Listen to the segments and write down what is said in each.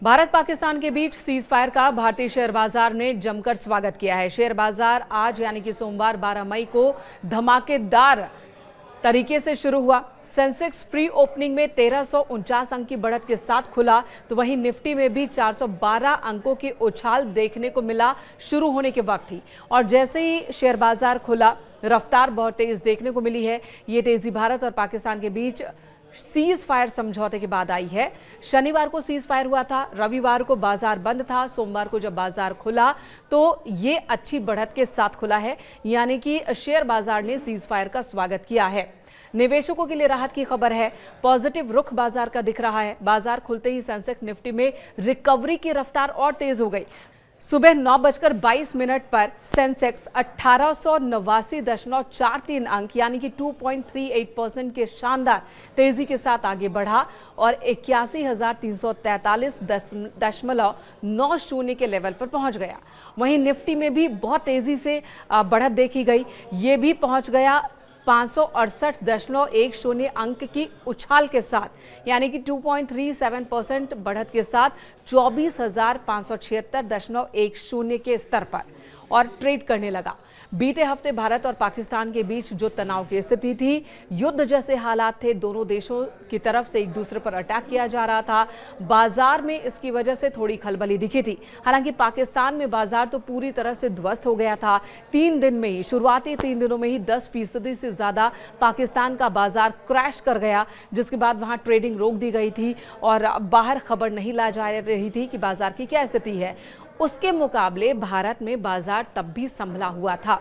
भारत पाकिस्तान के बीच cease fire का भारतीय शेयर बाजार ने जमकर स्वागत किया है। शेयर बाजार आज यानी कि सोमवार 12 मई को धमाकेदार तरीके से शुरू हुआ। सेंसेक्स प्री ओपनिंग में 1349 अंक की बढ़त के साथ खुला, तो वहीं निफ्टी में भी 412 अंकों की उछाल देखने को मिला शुरू होने के वक्त ही। और जैसे ही शेयर बाजार खुला, रफ्तार बहुत तेज देखने को मिली है। ये तेजी भारत और पाकिस्तान के बीच सीज फायर समझौते के बाद आई है। शनिवार को सीज फायर हुआ था, रविवार को बाजार बंद था, सोमवार को जब बाजार खुला तो ये अच्छी बढ़त के साथ खुला है, यानी कि शेयर बाजार ने सीज फायर का स्वागत किया है। निवेशकों के लिए राहत की खबर है। पॉजिटिव रुख बाजार का दिख रहा है। बाजार खुलते ही सेंसेक्स निफ्टी में रिकवरी की रफ्तार और तेज हो गई। सुबह 9:22 पर सेंसेक्स 1889.43 अंक यानी कि 2.38% के शानदार तेजी के साथ आगे बढ़ा और 81,343.90 के लेवल पर पहुंच गया। वहीं निफ्टी में भी बहुत तेजी से बढ़त देखी गई। ये भी पहुंच गया 568.10 अंक की उछाल के साथ, यानी कि 2.37% बढ़त के साथ 24,576.10 के स्तर पर और ट्रेड करने लगा। बीते हफ्ते भारत और पाकिस्तान के बीच जो तनाव की स्थिति थी, युद्ध जैसे हालात थे, दोनों देशों की तरफ से एक दूसरे पर अटैक किया जा रहा था। बाजार में इसकी वजह से थोड़ी खलबली दिखी थी। हालांकि पाकिस्तान में बाजार तो पूरी तरह से ध्वस्त हो गया था। 3 दिन में ही, शुरुआती 3 दिनों में ही 10% से ज्यादा पाकिस्तान का बाजार क्रैश कर गया, जिसके बाद वहां ट्रेडिंग रोक दी गई थी और बाहर खबर नहीं ला जा रही थी कि बाजार की क्या स्थिति है। उसके मुकाबले भारत में बाजार तब भी संभला हुआ था।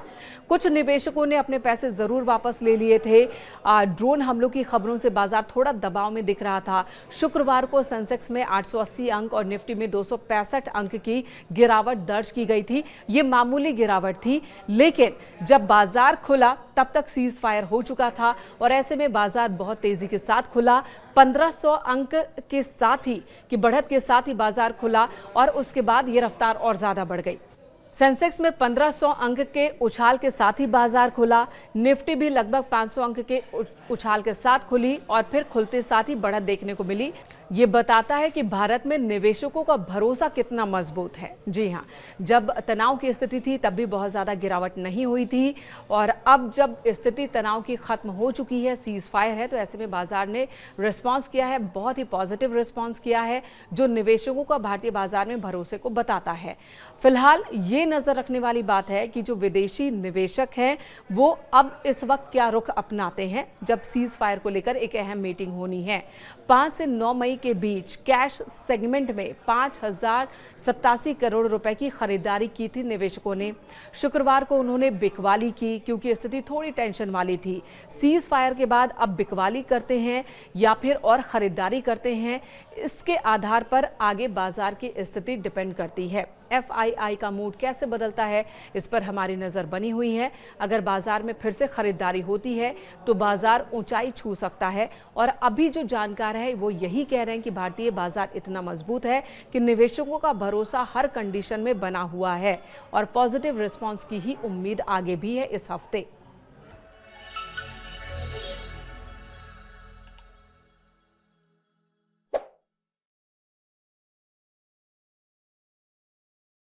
कुछ निवेशकों ने अपने पैसे जरूर वापस ले लिए थे। ड्रोन हमलों की खबरों से बाजार थोड़ा दबाव में दिख रहा था। शुक्रवार को सेंसेक्स में 880 अंक और निफ्टी में 265 अंक की गिरावट दर्ज की गई थी। ये मामूली गिरावट थी, लेकिन जब बाजार खुला तब तक सीज फायर हो चुका था और ऐसे में बाजार बहुत तेजी के साथ खुला। 1500 अंक के साथ ही की बढ़त के साथ ही बाजार खुला और उसके बाद ये रफ्तार और ज्यादा बढ़ गई। सेंसेक्स में 1500 अंक के उछाल के साथ ही बाजार खुला। निफ्टी भी लगभग 500 अंक के उछाल के साथ खुली और फिर खुलते साथ ही बढ़त देखने को मिली। ये बताता है कि भारत में निवेशकों का भरोसा कितना मजबूत है। जी हाँ, जब तनाव की स्थिति थी तब भी बहुत ज्यादा गिरावट नहीं हुई थी और अब जब स्थिति तनाव की खत्म हो चुकी है, सीज फायर है, तो ऐसे में बाजार ने रिस्पांस किया है, बहुत ही पॉजिटिव रिस्पांस किया है, जो निवेशकों का भारतीय बाजार में भरोसे को बताता है। फिलहाल ये नजर रखने वाली बात है कि जो विदेशी निवेशक हैं वो अब इस वक्त क्या रुख अपनाते हैं, जब सीज फायर को लेकर एक अहम मीटिंग होनी है। 5 से 9 मई के बीच कैश सेगमेंट में 5,087 करोड़ रुपए की खरीदारी की थी निवेशकों ने। शुक्रवार को उन्होंने बिकवाली की क्योंकि स्थिति थोड़ी टेंशन वाली थी। सीज फायर के बाद अब बिकवाली करते हैं या फिर और खरीदारी करते हैं, इसके आधार पर आगे बाजार की स्थिति डिपेंड करती है। FII का मूड कैसे बदलता है, इस पर हमारी नजर बनी हुई है। अगर बाजार में फिर से खरीदारी होती है तो बाजार ऊंचाई छू सकता है और अभी जो जानकार है वो यही कह रहे हैं कि भारतीय बाजार इतना मजबूत है कि निवेशकों का भरोसा हर कंडीशन में बना हुआ है और पॉजिटिव रिस्पांस की ही उम्मीद आगे भी है इस हफ्ते।